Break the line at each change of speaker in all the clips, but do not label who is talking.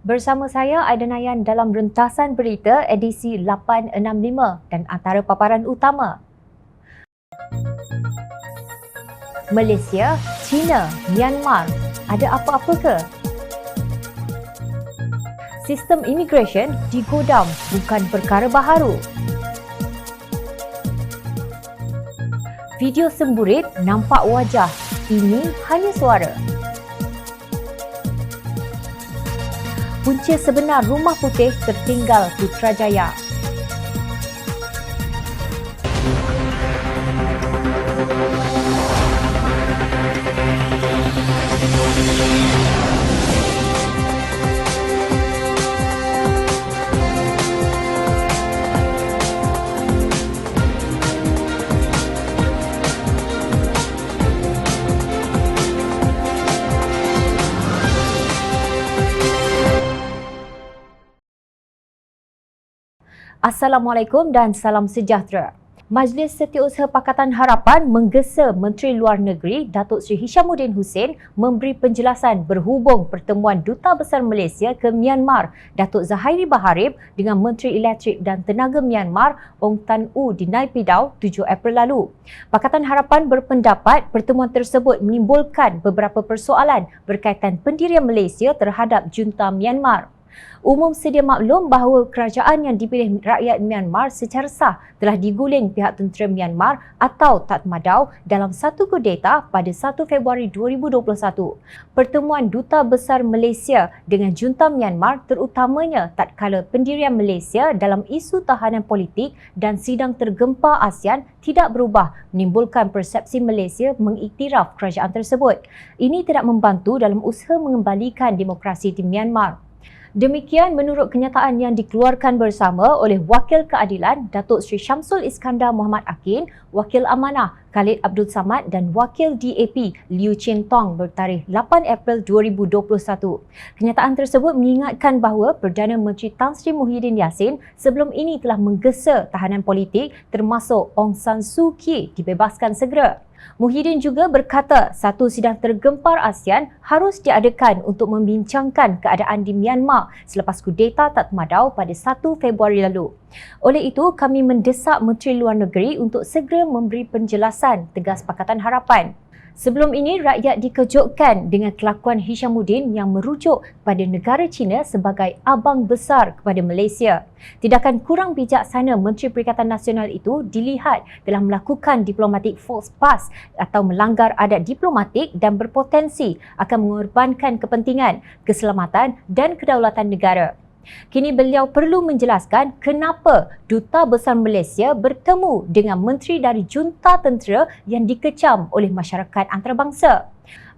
Bersama saya Aidanayan dalam rentasan berita edisi 865 dan antara paparan utama. Malaysia, China, Myanmar, ada apa-apa ke? Sistem imigresen digodam bukan perkara baharu. Video semburit nampak wajah, ini hanya suara. Punca sebenar Rumah Putih tertinggal Putrajaya. Assalamualaikum dan salam sejahtera. Majlis Setiausaha Pakatan Harapan menggesa Menteri Luar Negeri Datuk Seri Hishamuddin Hussein memberi penjelasan berhubung pertemuan Duta Besar Malaysia ke Myanmar Datuk Zahairi Baharib dengan Menteri Elektrik dan Tenaga Myanmar Ong Tan U di Naypyidaw 7 April lalu. Pakatan Harapan berpendapat pertemuan tersebut menimbulkan beberapa persoalan berkaitan pendirian Malaysia terhadap junta Myanmar. Umum sedia maklum bahawa kerajaan yang dipilih rakyat Myanmar secara sah telah diguling pihak tentera Myanmar atau Tatmadaw dalam satu kudeta pada 1 Februari 2021. Pertemuan Duta Besar Malaysia dengan junta Myanmar terutamanya tatkala pendirian Malaysia dalam isu tahanan politik dan sidang tergempar ASEAN tidak berubah menimbulkan persepsi Malaysia mengiktiraf kerajaan tersebut. Ini tidak membantu dalam usaha mengembalikan demokrasi di Myanmar. Demikian menurut kenyataan yang dikeluarkan bersama oleh Wakil Keadilan Datuk Seri Syamsul Iskandar Muhammad Akin, Wakil Amanah Khalid Abdul Samad dan Wakil DAP Liu Chin Tong bertarikh 8 April 2021. Kenyataan tersebut mengingatkan bahawa Perdana Menteri Tan Sri Muhyiddin Yassin sebelum ini telah menggesa tahanan politik termasuk Aung San Suu Kyi dibebaskan segera. Muhyiddin juga berkata satu sidang tergempar ASEAN harus diadakan untuk membincangkan keadaan di Myanmar selepas kudeta Tatmadaw pada 1 Februari lalu. Oleh itu, kami mendesak Menteri Luar Negeri untuk segera memberi penjelasan, tegas Pakatan Harapan. Sebelum ini, rakyat dikejutkan dengan kelakuan Hishamuddin yang merujuk pada negara China sebagai abang besar kepada Malaysia. Tindakan kurang bijaksana Menteri Perikatan Nasional itu dilihat telah melakukan diplomatic faux pas atau melanggar adat diplomatik dan berpotensi akan mengorbankan kepentingan, keselamatan dan kedaulatan negara. Kini beliau perlu menjelaskan kenapa Duta Besar Malaysia bertemu dengan menteri dari junta tentera yang dikecam oleh masyarakat antarabangsa.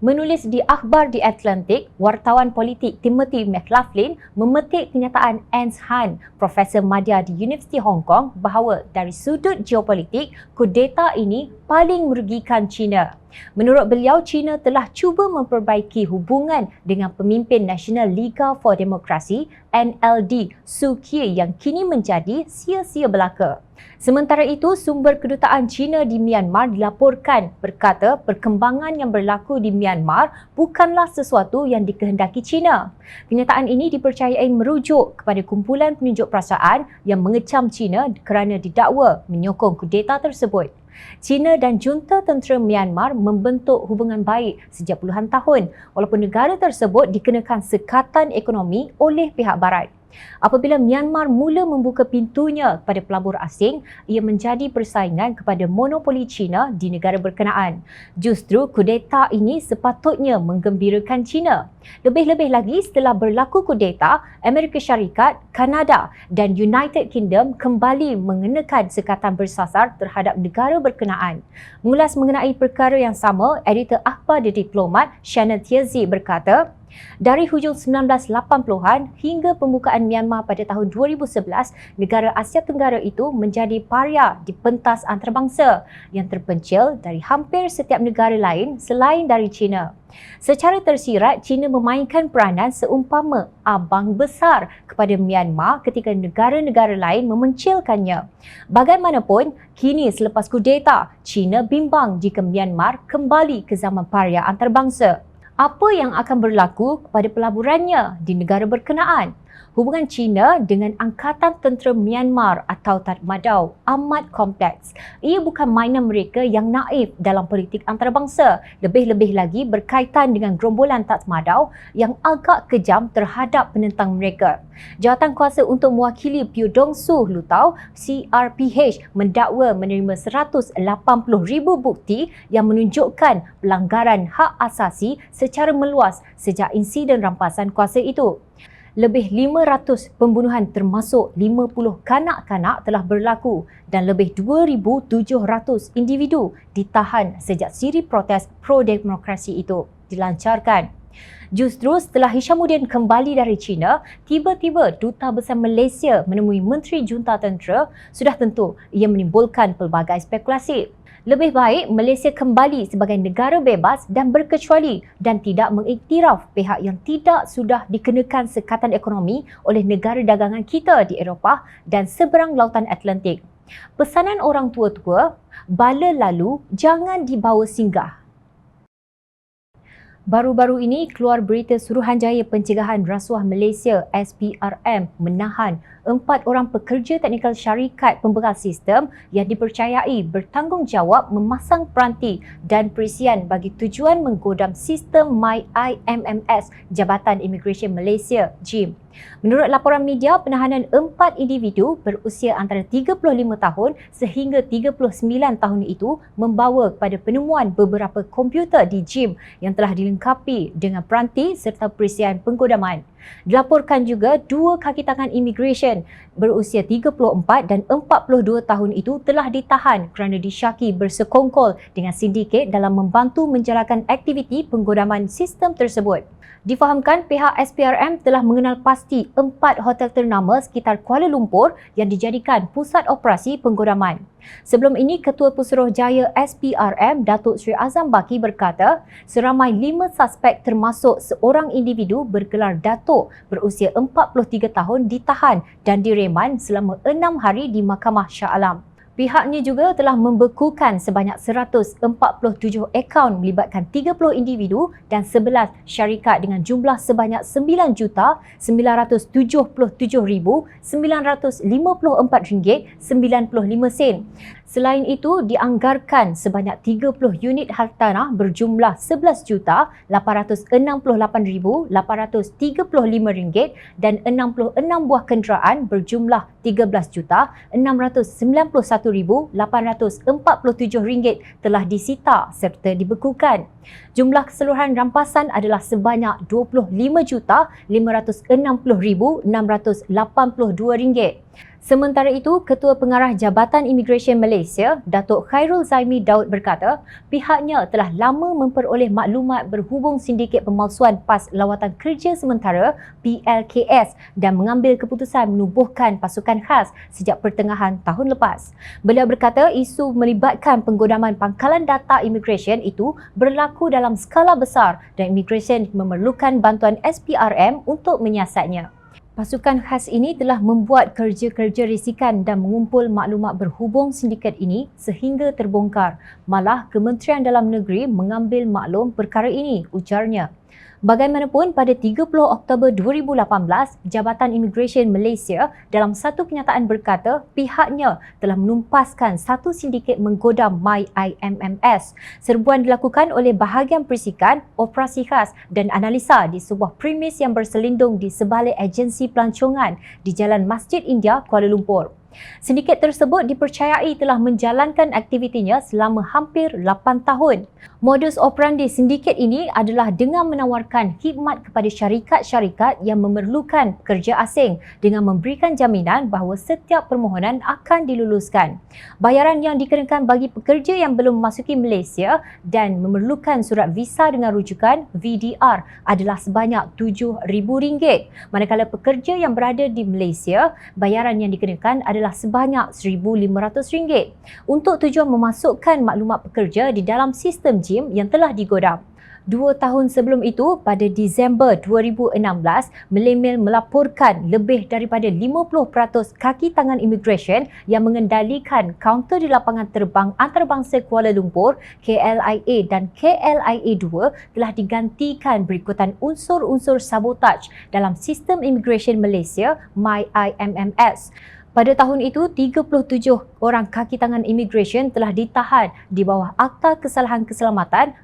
Menulis di akhbar The Atlantic, wartawan politik Timothy McLaughlin memetik kenyataan Ernst Han, Profesor Madya di Universiti Hong Kong bahawa dari sudut geopolitik, kudeta ini paling merugikan China. Menurut beliau, China telah cuba memperbaiki hubungan dengan pemimpin National Liga for Democracy NLD Suu Kyi yang kini menjadi sia-sia belaka. Sementara itu, sumber kedutaan China di Myanmar dilaporkan berkata perkembangan yang berlaku di Myanmar bukanlah sesuatu yang dikehendaki China. Kenyataan ini dipercayai merujuk kepada kumpulan penunjuk perasaan yang mengecam China kerana didakwa menyokong kudeta tersebut. China dan junta tentera Myanmar membentuk hubungan baik sejak puluhan tahun walaupun negara tersebut dikenakan sekatan ekonomi oleh pihak barat. Apabila Myanmar mula membuka pintunya kepada pelabur asing, ia menjadi persaingan kepada monopoli China di negara berkenaan. Justru kudeta ini sepatutnya menggembirakan China. Lebih-lebih lagi setelah berlaku kudeta, Amerika Syarikat, Kanada dan United Kingdom kembali mengenakan sekatan bersasar terhadap negara berkenaan. Mengulas mengenai perkara yang sama, editor akhbar The Diplomat, Shannon Tiazi berkata, dari hujung 1980-an hingga pembukaan Myanmar pada tahun 2011, negara Asia Tenggara itu menjadi paria di pentas antarabangsa yang terpencil dari hampir setiap negara lain selain dari China. Secara tersirat, China memainkan peranan seumpama abang besar kepada Myanmar ketika negara-negara lain memencilkannya. Bagaimanapun, kini selepas kudeta, China bimbang jika Myanmar kembali ke zaman paria antarabangsa. Apa yang akan berlaku kepada pelaburannya di negara berkenaan? Hubungan China dengan Angkatan Tentera Myanmar atau Tatmadaw amat kompleks. Ia bukan mainan mereka yang naif dalam politik antarabangsa. Lebih-lebih lagi berkaitan dengan gerombolan Tatmadaw yang agak kejam terhadap penentang mereka. Jawatan kuasa untuk mewakili Piu Dong Su Lutau, CRPH, mendakwa menerima 180,000 bukti yang menunjukkan pelanggaran hak asasi secara meluas sejak insiden rampasan kuasa itu. Lebih 500 pembunuhan termasuk 50 kanak-kanak telah berlaku dan lebih 2,700 individu ditahan sejak siri protes pro-demokrasi itu dilancarkan. Justru setelah Hishamuddin kembali dari China, tiba-tiba Duta Besar Malaysia menemui Menteri Junta Tentera, sudah tentu ia menimbulkan pelbagai spekulasi. Lebih baik Malaysia kembali sebagai negara bebas dan berkecuali dan tidak mengiktiraf pihak yang tidak sudah dikenakan sekatan ekonomi oleh negara dagangan kita di Eropah dan seberang lautan Atlantik. Pesanan orang tua-tua, bala lalu jangan dibawa singgah. Baru-baru ini keluar berita Suruhanjaya Pencegahan Rasuah Malaysia SPRM menahan 4 orang pekerja teknikal syarikat pembekal sistem yang dipercayai bertanggungjawab memasang peranti dan perisian bagi tujuan menggodam sistem MyIMMS Jabatan Imigresen Malaysia JIM. Menurut laporan media, penahanan 4 individu berusia antara 35 tahun sehingga 39 tahun itu membawa kepada penemuan beberapa komputer di JIM yang telah dilengkapi dengan peranti serta perisian penggodaman. Dilaporkan juga 2 kaki tangan imigresen berusia 34 dan 42 tahun itu telah ditahan kerana disyaki bersekongkol dengan sindiket dalam membantu menjalankan aktiviti penggodaman sistem tersebut. Difahamkan pihak SPRM telah mengenal pasti 4 hotel ternama sekitar Kuala Lumpur yang dijadikan pusat operasi penggodaman. Sebelum ini, Ketua Pesuruhjaya SPRM Datuk Seri Azam Baki berkata, seramai 5 suspek termasuk seorang individu bergelar Datuk berusia 43 tahun ditahan dan direman selama 6 hari di Mahkamah Shah Alam. Pihaknya juga telah membekukan sebanyak 147 akaun melibatkan 30 individu dan 11 syarikat dengan jumlah sebanyak RM977,954.95. Selain itu, dianggarkan sebanyak 30 unit hartanah berjumlah RM11,868,835 dan 66 buah kenderaan berjumlah RM13,991,847 telah disita serta dibekukan. Jumlah keseluruhan rampasan adalah sebanyak RM25,660,682. Sementara itu, Ketua Pengarah Jabatan Imigresen Malaysia, Datuk Khairul Zaimi Daud berkata, pihaknya telah lama memperoleh maklumat berhubung sindiket pemalsuan PAS Lawatan Kerja Sementara PLKS dan mengambil keputusan menubuhkan pasukan khas sejak pertengahan tahun lepas. Beliau berkata isu melibatkan penggodaman pangkalan data imigresen itu berlaku dalam skala besar dan imigresen memerlukan bantuan SPRM untuk menyiasatnya. Pasukan khas ini telah membuat kerja-kerja risikan dan mengumpul maklumat berhubung sindiket ini sehingga terbongkar. Malah Kementerian Dalam Negeri mengambil maklum perkara ini, ujarnya. Bagaimanapun, pada 30 Oktober 2018, Jabatan Imigresen Malaysia dalam satu kenyataan berkata pihaknya telah menumpaskan satu sindiket menggodam MyIMMS. Serbuan dilakukan oleh bahagian perisikan, operasi khas dan analisa di sebuah premis yang berselindung di sebalik agensi pelancongan di Jalan Masjid India, Kuala Lumpur. Sindiket tersebut dipercayai telah menjalankan aktivitinya selama hampir 8 tahun. Modus operandi sindiket ini adalah dengan menawarkan khidmat kepada syarikat-syarikat yang memerlukan pekerja asing dengan memberikan jaminan bahawa setiap permohonan akan diluluskan. Bayaran yang dikenakan bagi pekerja yang belum memasuki Malaysia dan memerlukan surat visa dengan rujukan VDR adalah sebanyak RM7,000. Manakala pekerja yang berada di Malaysia, bayaran yang dikenakan adalah sebanyak RM1,500 untuk tujuan memasukkan maklumat pekerja di dalam sistem JIM yang telah digodam. 2 tahun sebelum itu, pada Disember 2016, Mlemel melaporkan lebih daripada 50% kaki tangan imigresen yang mengendalikan kaunter di lapangan terbang antarabangsa Kuala Lumpur, KLIA dan KLIA-2 telah digantikan berikutan unsur-unsur sabotaj dalam sistem imigresen Malaysia MyIMMS. Pada tahun itu, 37 orang kaki tangan imigresen telah ditahan di bawah Akta Kesalahan Keselamatan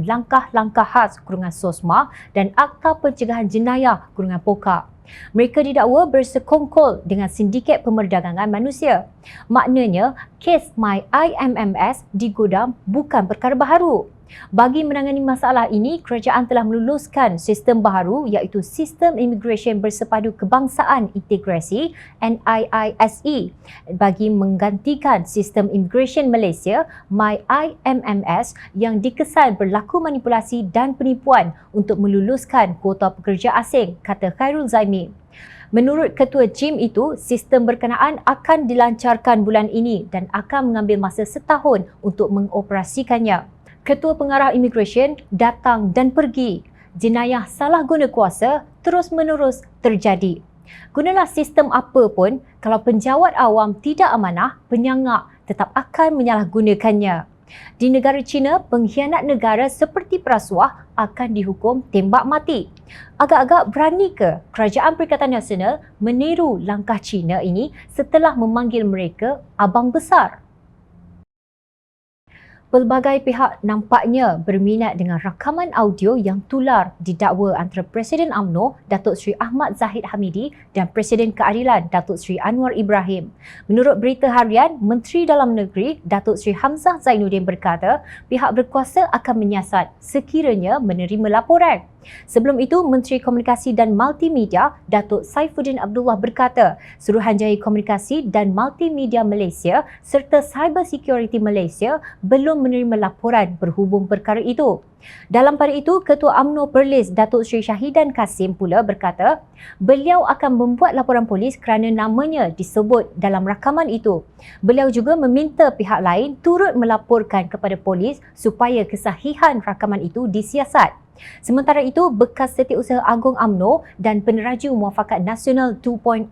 (Langkah-Langkah Khas) (SOSMA) dan Akta Pencegahan Jenayah (POKA). Mereka didakwa bersekongkol dengan sindiket pemerdagangan manusia. Maknanya, kes MyIMMS digodam bukan perkara baharu. Bagi menangani masalah ini, kerajaan telah meluluskan sistem baharu iaitu Sistem Imigresen Bersepadu Kebangsaan Integrasi NIISE bagi menggantikan Sistem Imigresen Malaysia MyIMMS yang dikesan berlaku manipulasi dan penipuan untuk meluluskan kuota pekerja asing, kata Khairul Zaimi. Menurut Ketua JIM itu, sistem berkenaan akan dilancarkan bulan ini dan akan mengambil masa setahun untuk mengoperasikannya. Ketua Pengarah Imigresen datang dan pergi. Jenayah salah guna kuasa terus-menerus terjadi. Gunalah sistem apa pun, kalau penjawat awam tidak amanah, penyangak tetap akan menyalahgunakannya. Di negara China, pengkhianat negara seperti perasuah akan dihukum tembak mati. Agak-agak berani ke Kerajaan Perikatan Nasional meniru langkah China ini setelah memanggil mereka abang besar? Pelbagai pihak nampaknya berminat dengan rakaman audio yang tular didakwa antara Presiden UMNO Datuk Seri Ahmad Zahid Hamidi dan Presiden Keadilan Datuk Seri Anwar Ibrahim. Menurut berita harian, Menteri Dalam Negeri Datuk Seri Hamzah Zainuddin berkata pihak berkuasa akan menyiasat sekiranya menerima laporan. Sebelum itu, Menteri Komunikasi dan Multimedia Datuk Saifuddin Abdullah berkata Suruhanjaya Komunikasi dan Multimedia Malaysia serta Cyber Security Malaysia belum menerima laporan berhubung perkara itu. Dalam pada itu, Ketua UMNO Perlis Datuk Seri Syahidan Kasim pula berkata beliau akan membuat laporan polis kerana namanya disebut dalam rakaman itu. Beliau juga meminta pihak lain turut melaporkan kepada polis supaya kesahihan rakaman itu disiasat. Sementara itu, bekas Setiausaha Agong UMNO dan Peneraju Muafakat Nasional 2.0,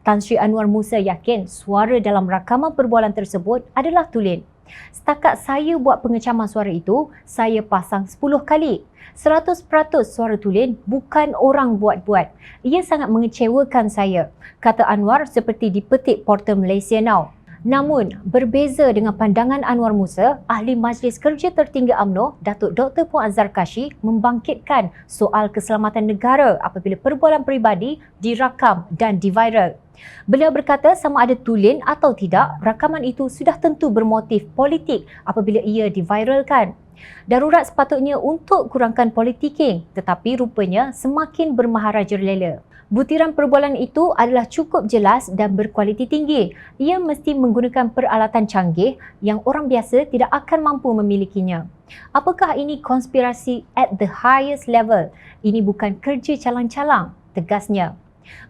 Tan Sri Anwar Musa yakin suara dalam rakaman perbualan tersebut adalah tulen. Setakat saya buat pengecaman suara itu, saya pasang 10 kali. 100% suara tulen bukan orang buat-buat. Ia sangat mengecewakan saya, kata Anwar seperti dipetik Portal Malaysia Now. Namun, berbeza dengan pandangan Anwar Musa, Ahli Majlis Kerja Tertinggi UMNO, Datuk Dr. Puan Azhar Kashi membangkitkan soal keselamatan negara apabila perbualan peribadi dirakam dan diviral. Beliau berkata sama ada tulen atau tidak, rakaman itu sudah tentu bermotif politik apabila ia diviralkan. Darurat sepatutnya untuk kurangkan politicking, tetapi rupanya semakin bermaharaja lela. Butiran perbualan itu adalah cukup jelas dan berkualiti tinggi. Ia mesti menggunakan peralatan canggih yang orang biasa tidak akan mampu memilikinya. Apakah ini konspirasi at the highest level? Ini bukan kerja calang-calang, tegasnya.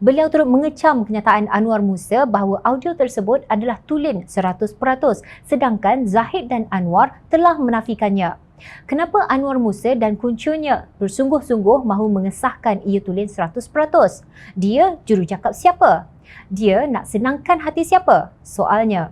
Beliau turut mengecam kenyataan Anwar Musa bahawa audio tersebut adalah tulen 100%, sedangkan Zahid dan Anwar telah menafikannya. Kenapa Anwar Musa dan kuncunya bersungguh-sungguh mahu mengesahkan ia tulen 100%? Dia jurucakap siapa? Dia nak senangkan hati siapa? Soalnya.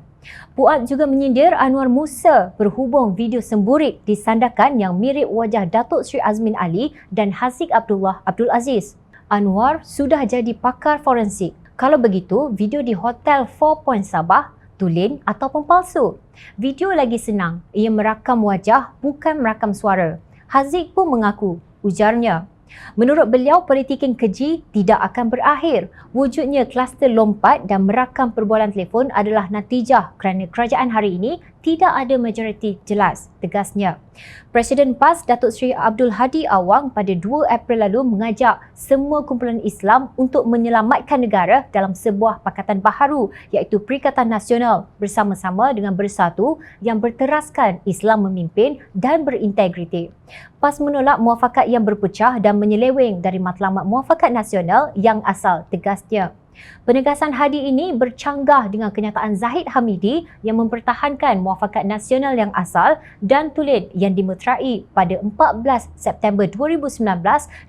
Puan juga menyindir Anwar Musa berhubung video semburit disandarkan yang mirip wajah Datuk Seri Azmin Ali dan Haziq Abdullah Abdul Aziz. Anwar sudah jadi pakar forensik. Kalau begitu, video di Hotel 4 Point Sabah tulen ataupun palsu? Video lagi senang. Ia merakam wajah, bukan merakam suara. Haziq pun mengaku, ujarnya. Menurut beliau, politiking keji tidak akan berakhir. Wujudnya kluster lompat dan merakam perbualan telefon adalah natijah kerana kerajaan hari ini tidak ada majoriti jelas, tegasnya. Presiden PAS Datuk Seri Abdul Hadi Awang pada 2 April lalu mengajak semua kumpulan Islam untuk menyelamatkan negara dalam sebuah pakatan baharu iaitu Perikatan Nasional bersama-sama dengan bersatu yang berteraskan Islam memimpin dan berintegriti. PAS menolak muafakat yang berpecah dan menyeleweng dari matlamat muafakat nasional yang asal, tegasnya. Penegasan Hadi ini bercanggah dengan kenyataan Zahid Hamidi yang mempertahankan muafakat nasional yang asal dan tulen yang dimeterai pada 14 September 2019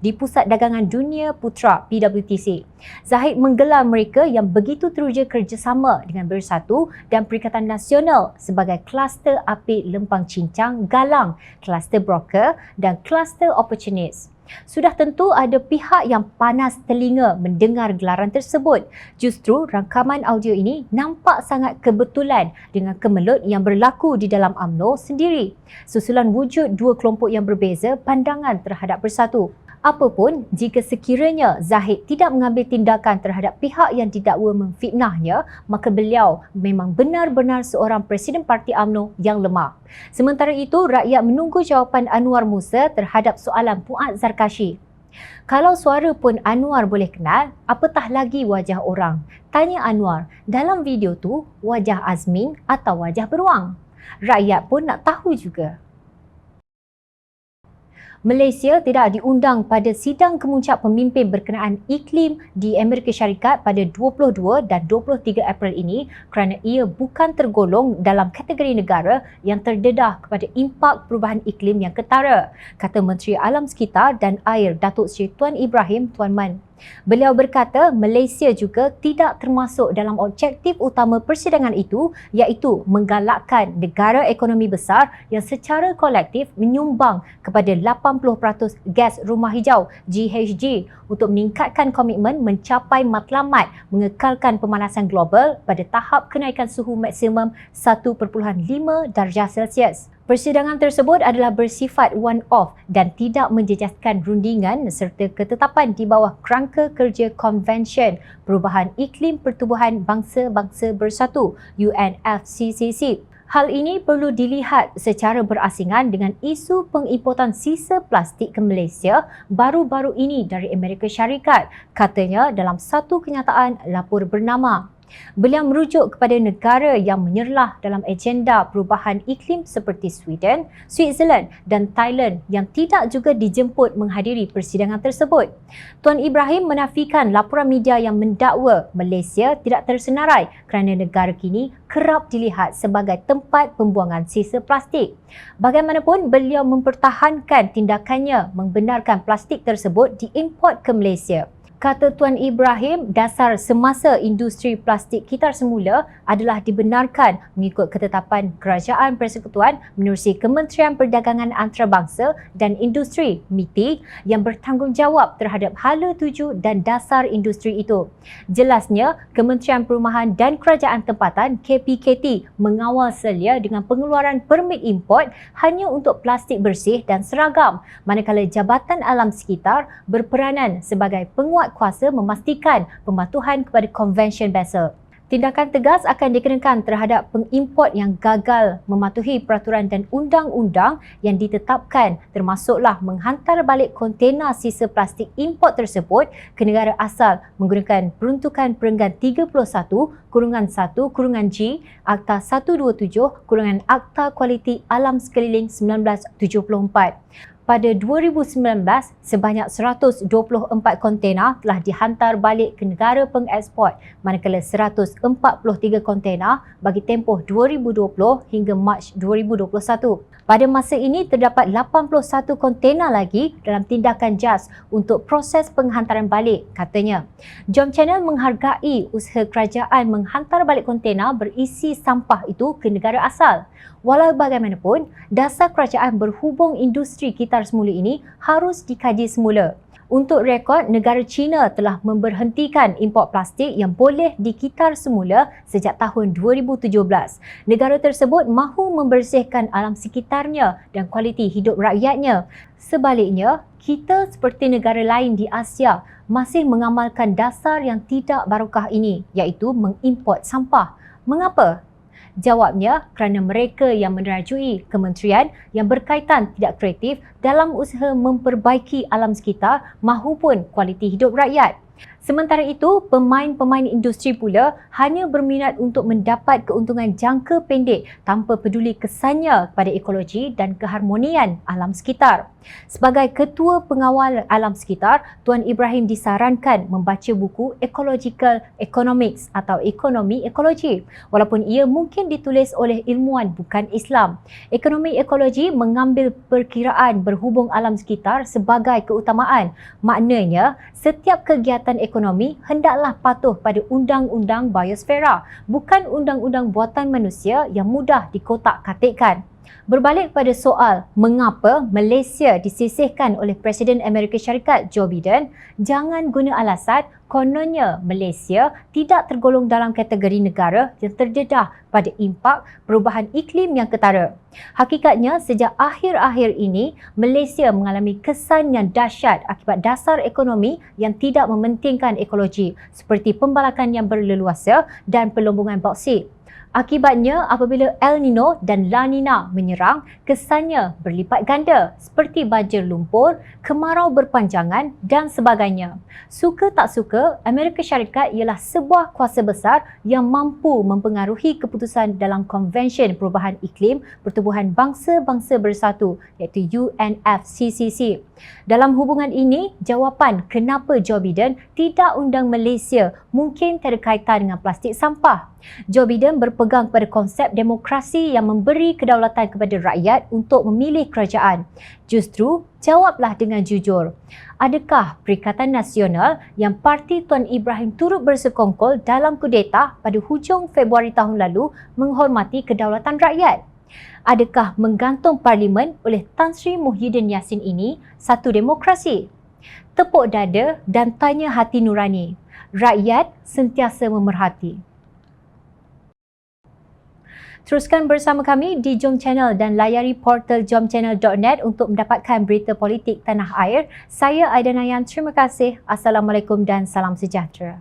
di Pusat Dagangan Dunia Putra PWTC. Zahid menggelar mereka yang begitu teruja kerjasama dengan Bersatu dan Perikatan Nasional sebagai kluster apik lempang cincang galang, kluster broker dan kluster opportunist. Sudah tentu ada pihak yang panas telinga mendengar gelaran tersebut. Justru rangkaman audio ini nampak sangat kebetulan dengan kemelut yang berlaku di dalam UMNO sendiri. Susulan wujud dua kelompok yang berbeza pandangan terhadap Bersatu. Apapun, jika sekiranya Zahid tidak mengambil tindakan terhadap pihak yang didakwa memfitnahnya, maka beliau memang benar-benar seorang Presiden Parti UMNO yang lemah. Sementara itu, rakyat menunggu jawapan Anwar Musa terhadap soalan Fuad Zarkashi. Kalau suara pun Anwar boleh kenal, apatah lagi wajah orang? Tanya Anwar, dalam video tu wajah Azmin atau wajah beruang? Rakyat pun nak tahu juga. Malaysia tidak diundang pada sidang kemuncak pemimpin berkenaan iklim di Amerika Syarikat pada 22 dan 23 April ini kerana ia bukan tergolong dalam kategori negara yang terdedah kepada impak perubahan iklim yang ketara, kata Menteri Alam Sekitar dan Air Datuk Seri Tuan Ibrahim Tuan Man. Beliau berkata Malaysia juga tidak termasuk dalam objektif utama persidangan itu, iaitu menggalakkan negara ekonomi besar yang secara kolektif menyumbang kepada 80% gas rumah hijau GHG untuk meningkatkan komitmen mencapai matlamat mengekalkan pemanasan global pada tahap kenaikan suhu maksimum 1.5 darjah Celsius. Persidangan tersebut adalah bersifat one-off dan tidak menjejaskan rundingan serta ketetapan di bawah kerangka kerja Konvensyen Perubahan Iklim Pertubuhan Bangsa-Bangsa Bersatu UNFCCC. Hal ini perlu dilihat secara berasingan dengan isu pengimportan sisa plastik ke Malaysia baru-baru ini dari Amerika Syarikat, katanya dalam satu kenyataan lapor bernama. Beliau merujuk kepada negara yang menyerlah dalam agenda perubahan iklim seperti Sweden, Switzerland dan Thailand yang tidak juga dijemput menghadiri persidangan tersebut. Tuan Ibrahim menafikan laporan media yang mendakwa Malaysia tidak tersenarai kerana negara kini kerap dilihat sebagai tempat pembuangan sisa plastik. Bagaimanapun, beliau mempertahankan tindakannya membenarkan plastik tersebut diimport ke Malaysia. Kata Tuan Ibrahim, dasar semasa industri plastik kitar semula adalah dibenarkan mengikut ketetapan Kerajaan Persekutuan menerusi Kementerian Perdagangan Antarabangsa dan Industri MITI yang bertanggungjawab terhadap hala tuju dan dasar industri itu. Jelasnya, Kementerian Perumahan dan Kerajaan Tempatan KPKT mengawal selia dengan pengeluaran permit import hanya untuk plastik bersih dan seragam, manakala Jabatan Alam Sekitar berperanan sebagai penguat kuasa memastikan pematuhan kepada Konvensyen Basel. Tindakan tegas akan dikenakan terhadap pengimport yang gagal mematuhi peraturan dan undang-undang yang ditetapkan, termasuklah menghantar balik kontena sisa plastik import tersebut ke negara asal menggunakan peruntukan perenggan 31-1-G Akta 127 Akta Kualiti Alam Sekeliling 1974. Pada 2019, sebanyak 124 kontena telah dihantar balik ke negara pengeksport, manakala 143 kontena bagi tempoh 2020 hingga Mac 2021. Pada masa ini, terdapat 81 kontena lagi dalam tindakan JAS untuk proses penghantaran balik, katanya. Jom Channel menghargai usaha kerajaan menghantar balik kontena berisi sampah itu ke negara asal. Walau bagaimanapun, dasar kerajaan berhubung industri kitar semula ini harus dikaji semula. Untuk rekod, negara China telah memberhentikan import plastik yang boleh dikitar semula sejak tahun 2017. Negara tersebut mahu membersihkan alam sekitarnya dan kualiti hidup rakyatnya. Sebaliknya, kita seperti negara lain di Asia masih mengamalkan dasar yang tidak barokah ini, iaitu mengimport sampah. Mengapa? Jawabnya, kerana mereka yang menerajui kementerian yang berkaitan tidak kreatif dalam usaha memperbaiki alam sekitar mahupun kualiti hidup rakyat. Sementara itu, pemain-pemain industri pula hanya berminat untuk mendapat keuntungan jangka pendek tanpa peduli kesannya kepada ekologi dan keharmonian alam sekitar. Sebagai Ketua Pengawal Alam Sekitar, Tuan Ibrahim disarankan membaca buku Ecological Economics atau Ekonomi Ekologi, walaupun ia mungkin ditulis oleh ilmuwan bukan Islam. Ekonomi ekologi mengambil perkiraan berhubung alam sekitar sebagai keutamaan. Maknanya, setiap kegiatan ekonomi hendaklah patuh pada undang-undang biosfera, bukan undang-undang buatan manusia yang mudah dikotak-katikkan. Berbalik pada soal mengapa Malaysia disisihkan oleh Presiden Amerika Syarikat Joe Biden, jangan guna alasan kononnya Malaysia tidak tergolong dalam kategori negara yang terdedah pada impak perubahan iklim yang ketara. Hakikatnya, sejak akhir-akhir ini, Malaysia mengalami kesan yang dahsyat akibat dasar ekonomi yang tidak mementingkan ekologi seperti pembalakan yang berleluasa dan pelombongan bauksit. Akibatnya, apabila El Nino dan La Nina menyerang, kesannya berlipat ganda seperti banjir lumpur, kemarau berpanjangan dan sebagainya. Suka tak suka, Amerika Syarikat ialah sebuah kuasa besar yang mampu mempengaruhi keputusan dalam Konvensyen Perubahan Iklim Pertubuhan Bangsa-Bangsa Bersatu iaitu UNFCCC. Dalam hubungan ini, jawapan kenapa Joe Biden tidak undang Malaysia mungkin terkaitan dengan plastik sampah. Joe Biden berpegang pada konsep demokrasi yang memberi kedaulatan kepada rakyat untuk memilih kerajaan. Justru, jawablah dengan jujur. Adakah Perikatan Nasional yang parti Tuan Ibrahim turut bersekongkol dalam kudeta pada hujung Februari tahun lalu menghormati kedaulatan rakyat? Adakah menggantung Parlimen oleh Tan Sri Muhyiddin Yassin ini satu demokrasi? Tepuk dada dan tanya hati nurani. Rakyat sentiasa memerhati. Teruskan bersama kami di Jom Channel dan layari portal jomchannel.net untuk mendapatkan berita politik tanah air. Saya Aida Nayan, terima kasih. Assalamualaikum dan salam sejahtera.